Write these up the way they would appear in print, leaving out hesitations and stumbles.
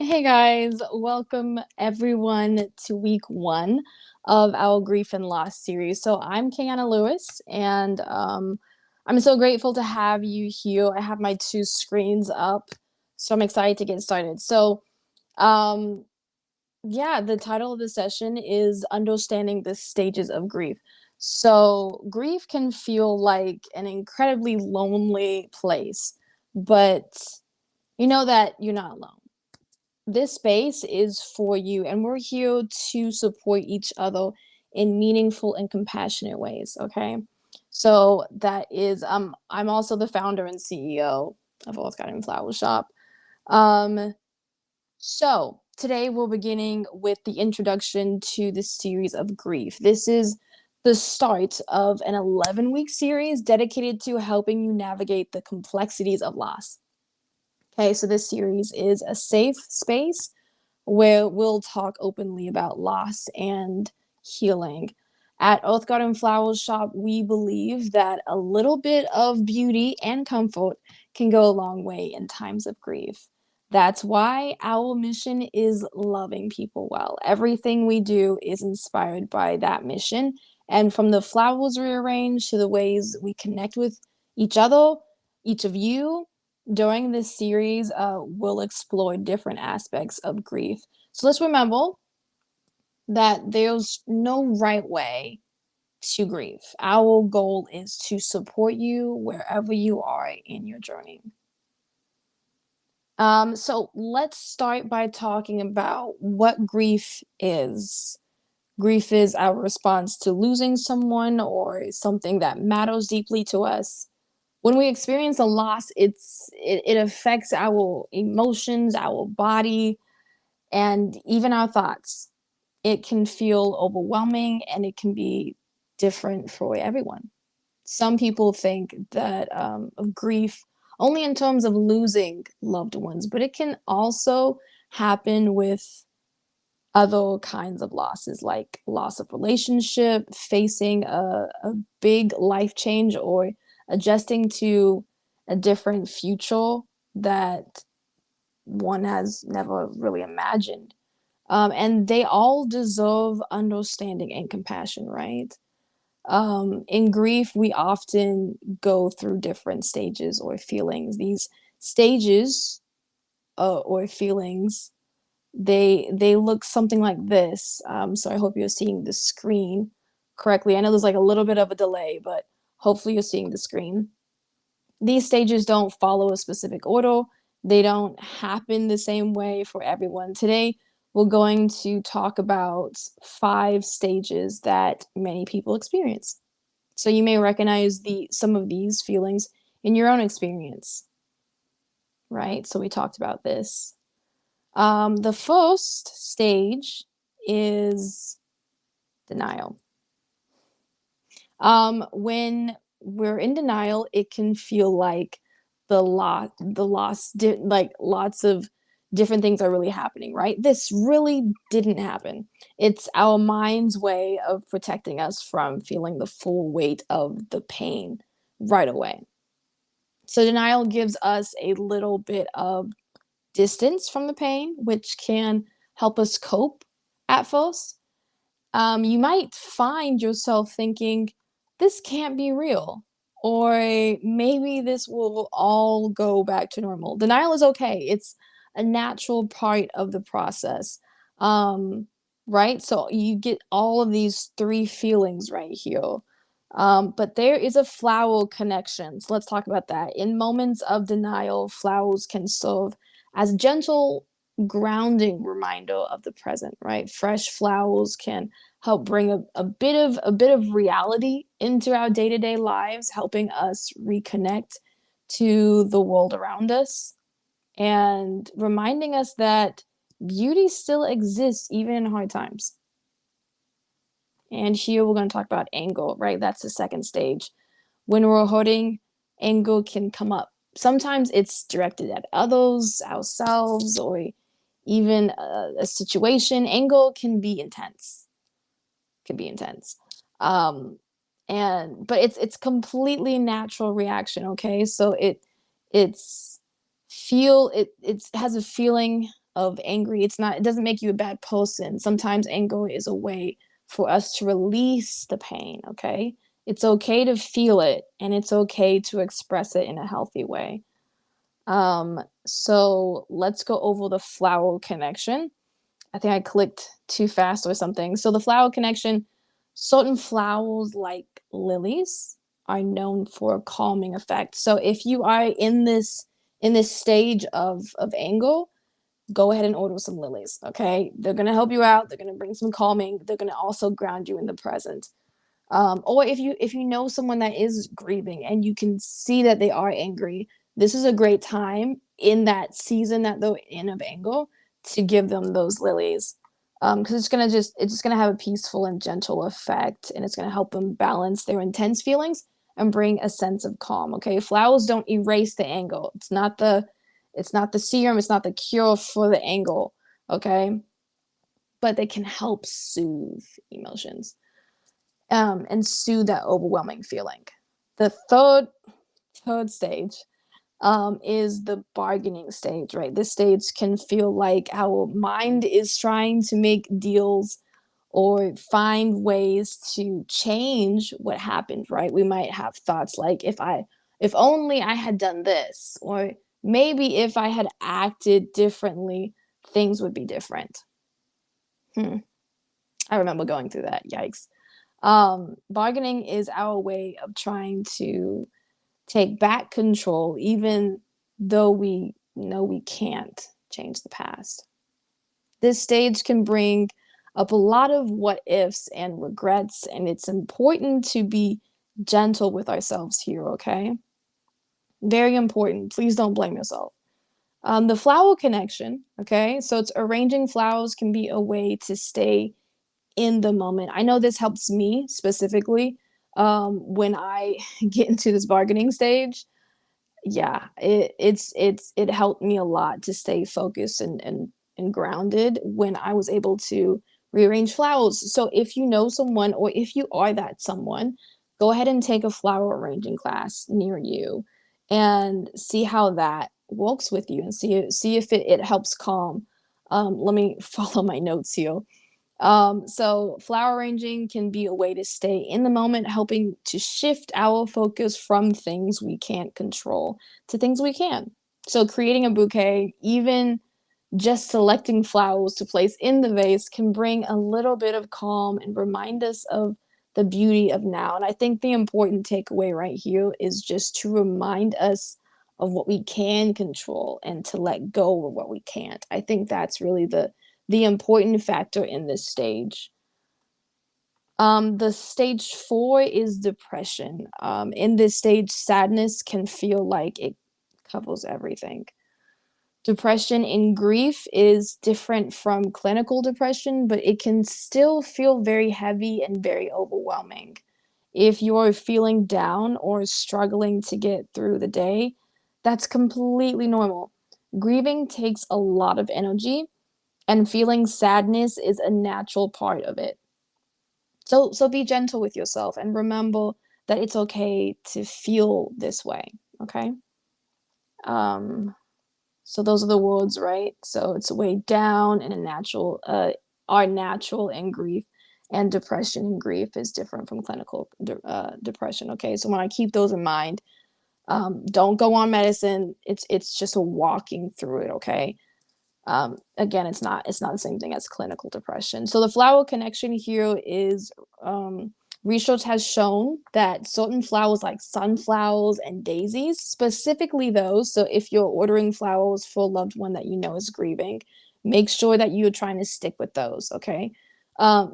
Hey guys, welcome everyone to week one of our Grief and Loss series. So I'm Kaiana Lewis, and I'm so grateful to have you here. I have my two screens up, so I'm excited to get started. Um, yeah, the title of the session is Understanding the Stages of Grief. So, grief can feel like an incredibly lonely place, but you know that you're not alone. This space is for you, and we're here to support each other in meaningful and compassionate ways. Okay, so that is I'm also the founder and CEO of Old Garden Flower Shop. um so today we're beginning with the introduction to the series of grief. This is the start of an 11-week series dedicated to helping you navigate the complexities of loss. Okay, so this series is a safe space where we'll talk openly about loss and healing. At Earth Garden Flowers Shop, we believe that a little bit of beauty and comfort can go a long way in times of grief. That's why our mission is loving people well. Everything we do is inspired by that mission. And from the flowers we arrange to the ways we connect with each other, each of you, during this series, we'll explore different aspects of grief. So let's remember that there's no right way to grieve. Our goal is to support you wherever you are in your journey. So let's start by talking about what grief is. Grief is our response to losing someone or something that matters deeply to us. When we experience a loss, it affects our emotions, our body, and even our thoughts. It can feel overwhelming and it can be different for everyone. Some people think that of grief only in terms of losing loved ones, but it can also happen with other kinds of losses, like loss of relationship, facing a big life change, or adjusting to a different future that one has never really imagined. And they all deserve understanding and compassion, right? In grief, we often go through different stages or feelings. These stages or feelings, they look something like this. So I hope you're seeing the screen correctly. I know there's like a little bit of a delay, but hopefully you're seeing the screen. These stages don't follow a specific order. They don't happen the same way for everyone. Today, we're going to talk about 5 stages that many people experience. So you may recognize the some of these feelings in your own experience, right? So we talked about this. The first stage is denial. When we're in denial, it can feel like the loss did like lots of different things are really happening, right? This really didn't happen. It's our mind's way of protecting us from feeling the full weight of the pain right away. So denial gives us a little bit of distance from the pain, which can help us cope at first. You might find yourself thinking, this can't be real, or maybe this will all go back to normal. Denial is okay, it's a natural part of the process. Um, right? So you get all of these 3 feelings right here. But there is a flower connection. So let's talk about that. In moments of denial, flowers can serve as gentle grounding reminder of the present, right? Fresh flowers can help bring a bit of reality into our day-to-day lives, helping us reconnect to the world around us and reminding us that beauty still exists even in hard times. And here we're going to talk about anger, right? That's the second stage. When we're hurting, anger can come up. Sometimes it's directed at others, ourselves, or even a situation. Anger can be intense. Can be intense. Um, and but it's completely natural reaction. Okay, so it's it has a feeling of angry. It doesn't make you a bad person. Sometimes anger is a way for us to release the pain, okay? It's okay to feel it and it's okay to express it in a healthy way. So let's go over the flower connection. I think I clicked too fast or something. So the flower connection, certain flowers like lilies are known for a calming effect. So if you are in this stage of anger, go ahead and order some lilies, okay? They're gonna help you out. They're gonna bring some calming. They're gonna also ground you in the present. Or if you know someone that is grieving and you can see that they are angry, this is a great time in that season that they're in of anger to give them those lilies. Because it's gonna have a peaceful and gentle effect, and it's gonna help them balance their intense feelings and bring a sense of calm. Okay, flowers don't erase the anger. It's not the serum. It's not the cure for the anger. Okay, but they can help soothe emotions and soothe that overwhelming feeling. The third stage is the bargaining stage, right? This stage can feel like our mind is trying to make deals or find ways to change what happened, right? We might have thoughts like if only I had done this, or maybe if I had acted differently, things would be different. Hmm. I remember going through that. Yikes. Bargaining is our way of trying to take back control, even though we know we can't change the past. This stage can bring up a lot of what ifs and regrets, and it's important to be gentle with ourselves here, okay? Very important. Please don't blame yourself. The flower connection, okay? So it's arranging flowers can be a way to stay in the moment. I know this helps me specifically when I get into this bargaining stage. Yeah, it helped me a lot to stay focused and grounded when I was able to rearrange flowers. So if you know someone or if you are that someone, go ahead and take a flower arranging class near you and see how that works with you and see if it helps calm. Let me follow my notes here. So flower arranging can be a way to stay in the moment, helping to shift our focus from things we can't control to things we can. So creating a bouquet, even just selecting flowers to place in the vase can bring a little bit of calm and remind us of the beauty of now. And I think the important takeaway right here is just to remind us of what we can control and to let go of what we can't. I think that's really the important factor in this stage. The stage 4 is depression. In this stage, sadness can feel like it covers everything. Depression and grief is different from clinical depression, but it can still feel very heavy and very overwhelming. If you're feeling down or struggling to get through the day, that's completely normal. Grieving takes a lot of energy, and feeling sadness is a natural part of it. So be gentle with yourself and remember that it's okay to feel this way, okay? Um, so those are the words, right? So it's way down and a natural, are natural in grief, and depression and grief is different from clinical depression. Okay, so when I keep those in mind, don't go on medicine. It's just a walking through it. Okay, again, it's not the same thing as clinical depression. So the flower connection here is research has shown that certain flowers like sunflowers and daisies, specifically those. So if you're ordering flowers for a loved one that you know is grieving, make sure that you're trying to stick with those. Okay,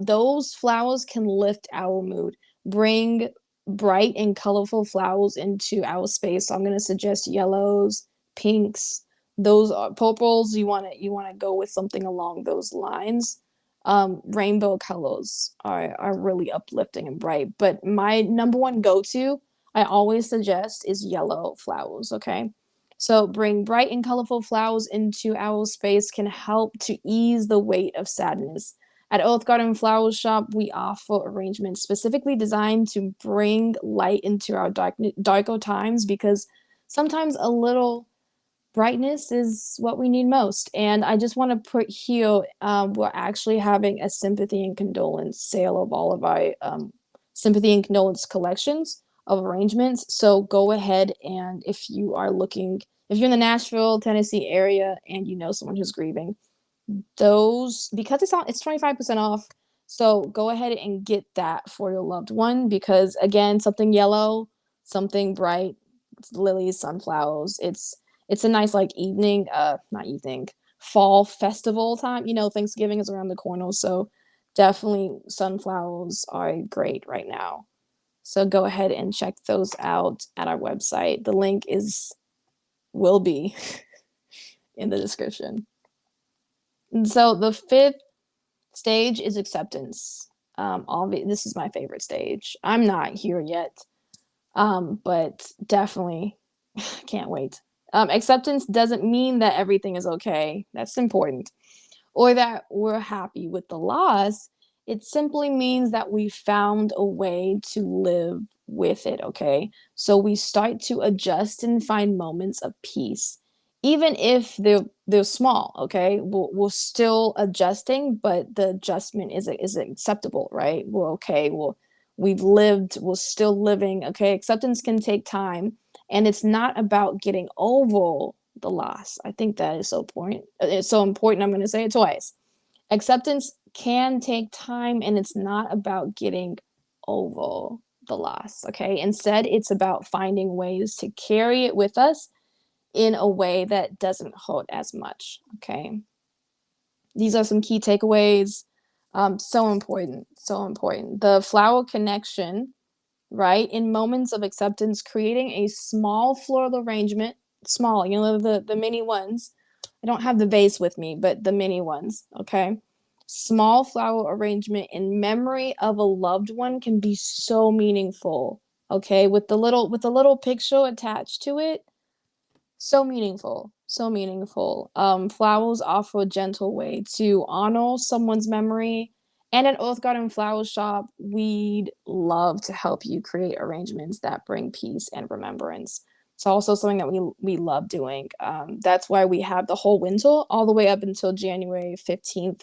those flowers can lift our mood, bring bright and colorful flowers into our space. So I'm going to suggest yellows, pinks, those are purples. You want to go with something along those lines. Rainbow colors are really uplifting and bright, but my number one go-to I always suggest is yellow flowers. Okay, so bring bright and colorful flowers into our space can help to ease the weight of sadness. At Earth Garden Flower Shop, we offer arrangements specifically designed to bring light into our darker times, because sometimes a little brightness is what we need most. And I just want to put here, we're actually having a sympathy and condolence sale of all of our sympathy and condolence collections of arrangements. So go ahead, and if you're in the Nashville, Tennessee area and you know someone who's grieving, those, because it's 25% off. So go ahead and get that for your loved one, because again, something yellow, something bright, lilies, sunflowers. It's a nice like evening, not evening, fall festival time. Thanksgiving is around the corner, so definitely sunflowers are great right now. So go ahead and check those out at our website. The link will be in the description. And so the fifth stage is acceptance. This is my favorite stage. I'm not here yet, but definitely can't wait. Acceptance doesn't mean that everything is okay. That's important. Or that we're happy with the loss. It simply means that we found a way to live with it, okay? So we start to adjust and find moments of peace, even if they're small, okay? We're still adjusting, but the adjustment is acceptable, right? We're okay. We've lived, we're still living, okay? Acceptance can take time, and it's not about getting over the loss. I think that is so important. It's so important. I'm going to say it twice. Acceptance can take time, and it's not about getting over the loss. Okay. Instead, it's about finding ways to carry it with us in a way that doesn't hurt as much. Okay. These are some key takeaways. So important. So important. The flower connection, right? In moments of acceptance, creating a small floral arrangement, small, the mini ones. I don't have the vase with me, but the mini ones, okay? Small flower arrangement in memory of a loved one can be so meaningful, okay? With the little picture attached to it, so meaningful, so meaningful. Flowers offer a gentle way to honor someone's memory. And at Earth Garden Flower Shop, we'd love to help you create arrangements that bring peace and remembrance. It's also something that we love doing. That's why we have the whole winter all the way up until January 15th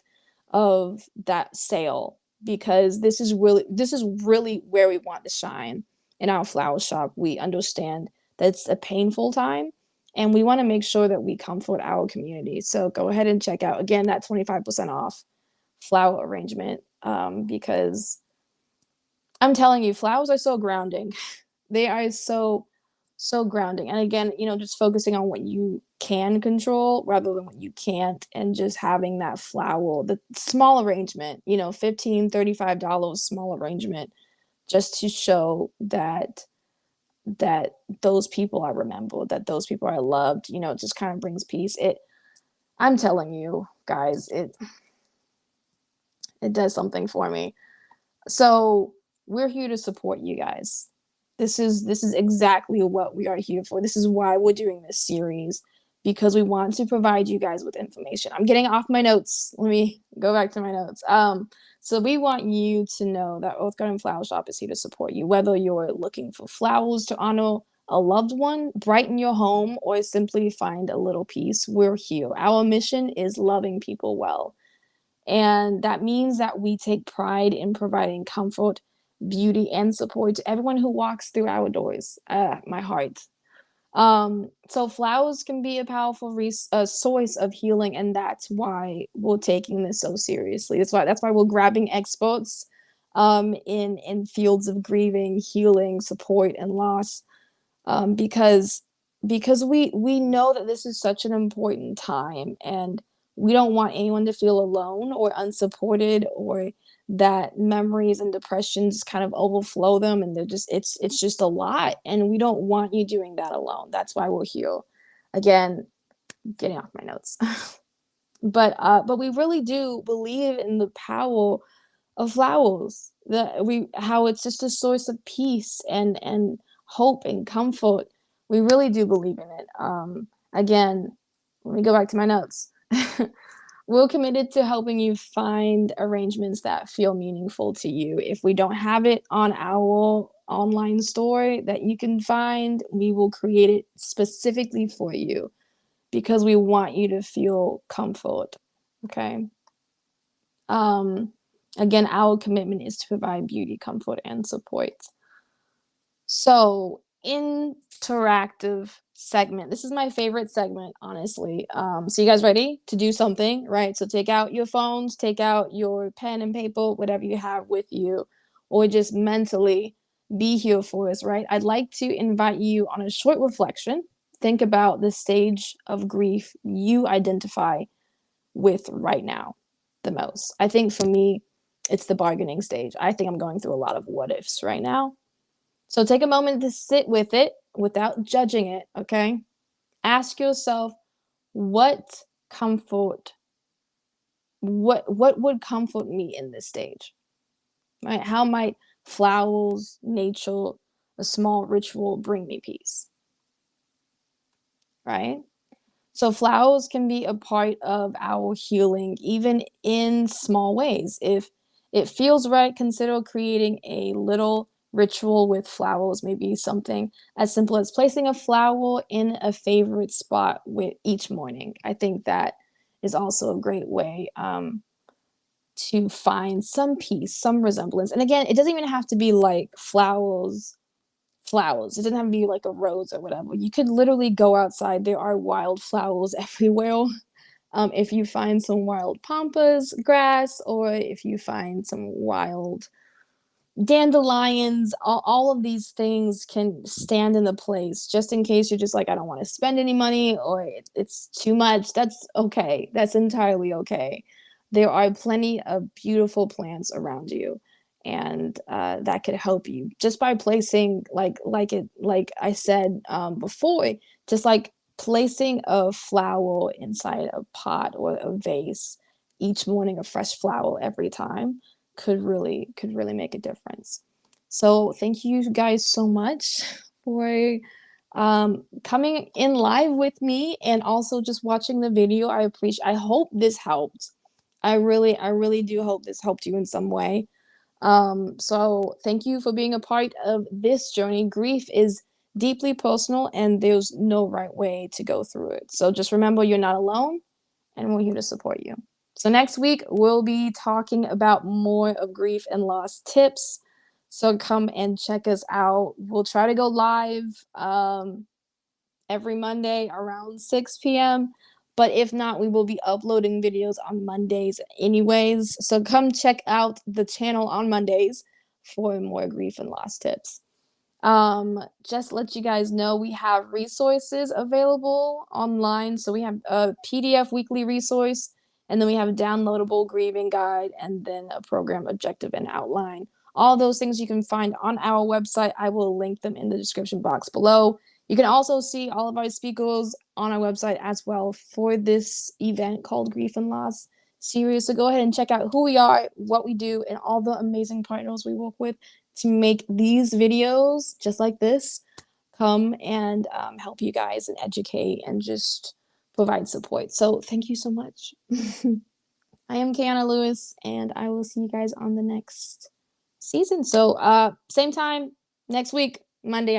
of that sale, because this is really where we want to shine in our flower shop. We understand that it's a painful time, and we want to make sure that we comfort our community. So go ahead and check out, again, that 25% off flower arrangement, because I'm telling you, flowers are so grounding. They are so grounding. And again, just focusing on what you can control rather than what you can't, and just having that flower, the small arrangement, 15, $35 small arrangement, just to show that those people are remembered, that those people are loved, it just kind of brings peace. I'm telling you guys, it does something for me. So we're here to support you guys. This is exactly what we are here for. This is why we're doing this series, because we want to provide you guys with information. I'm getting off my notes. Let me go back to my notes. So we want you to know that Earth Garden Flower Shop is here to support you, whether you're looking for flowers to honor a loved one, brighten your home, or simply find a little peace. We're here. Our mission is loving people well. And that means that we take pride in providing comfort, beauty, and support to everyone who walks through our doors. My heart. So flowers can be a powerful source of healing, and that's why we're taking this so seriously. That's why we're grabbing experts in fields of grieving, healing, support, and loss, because we know that this is such an important time, and we don't want anyone to feel alone or unsupported, or that memories and depressions kind of overflow them, and it's just a lot, and we don't want you doing that alone. That's why we're here. Again, getting off my notes. But we really do believe in the power of flowers. How it's just a source of peace and hope and comfort. We really do believe in it. Again, let me go back to my notes. We're committed to helping you find arrangements that feel meaningful to you. If we don't have it on our online store that you can find, we will create it specifically for you, because we want you to feel comfort. Okay. Um, Again, our commitment is to provide beauty, comfort, and support. So, interactive segment. This is my favorite segment, honestly. So you guys ready to do something, right? So take out your phones, take out your pen and paper, whatever you have with you, or just mentally be here for us, right? I'd like to invite you on a short reflection. Think about the stage of grief you identify with right now the most. I think for me, it's the bargaining stage. I think I'm going through a lot of what ifs right now. So take a moment to sit with it without judging it, okay? Ask yourself what comfort what would comfort me in this stage? Right? How might flowers, nature, a small ritual bring me peace? Right? So flowers can be a part of our healing, even in small ways. If it feels right, consider creating a little ritual with flowers, maybe something as simple as placing a flower in a favorite spot with each morning. I think that is also a great way to find some peace, some resemblance. And again, it doesn't even have to be like flowers. It doesn't have to be like a rose or whatever. You could literally go outside. There are wildflowers everywhere. If you find some wild pampas grass, or if you find some wild dandelions, all of these things can stand in the place just in case you're just like, I don't want to spend any money or it's too much. That's okay. That's entirely okay. There are plenty of beautiful plants around you, and that could help you just by placing like I said before, just like placing a flower inside a pot or a vase each morning, a fresh flower every time could really make a difference. So thank you guys so much for coming in live with me and also just watching the video. I hope this helped. I really do hope this helped you in some way. So thank you for being a part of this journey. Grief is deeply personal and there's no right way to go through it. So just remember you're not alone and we're here to support you. So next week, we'll be talking about more of grief and loss tips. So come and check us out. We'll try to go live every Monday around 6 p.m. But if not, we will be uploading videos on Mondays anyways. So come check out the channel on Mondays for more grief and loss tips. Just let you guys know, we have resources available online. So we have a PDF weekly resource, and then we have a downloadable grieving guide, and then a program objective and outline. All those things you can find on our website. I will link them in the description box below. You can also see all of our speakers on our website as well for this event called Grief and Loss Series. So go ahead and check out who we are, what we do, and all the amazing partners we work with to make these videos just like this come and help you guys and educate and just provide support. So thank you so much. I am Kaiana Lewis, and I will see you guys on the next season. So same time next week, Monday.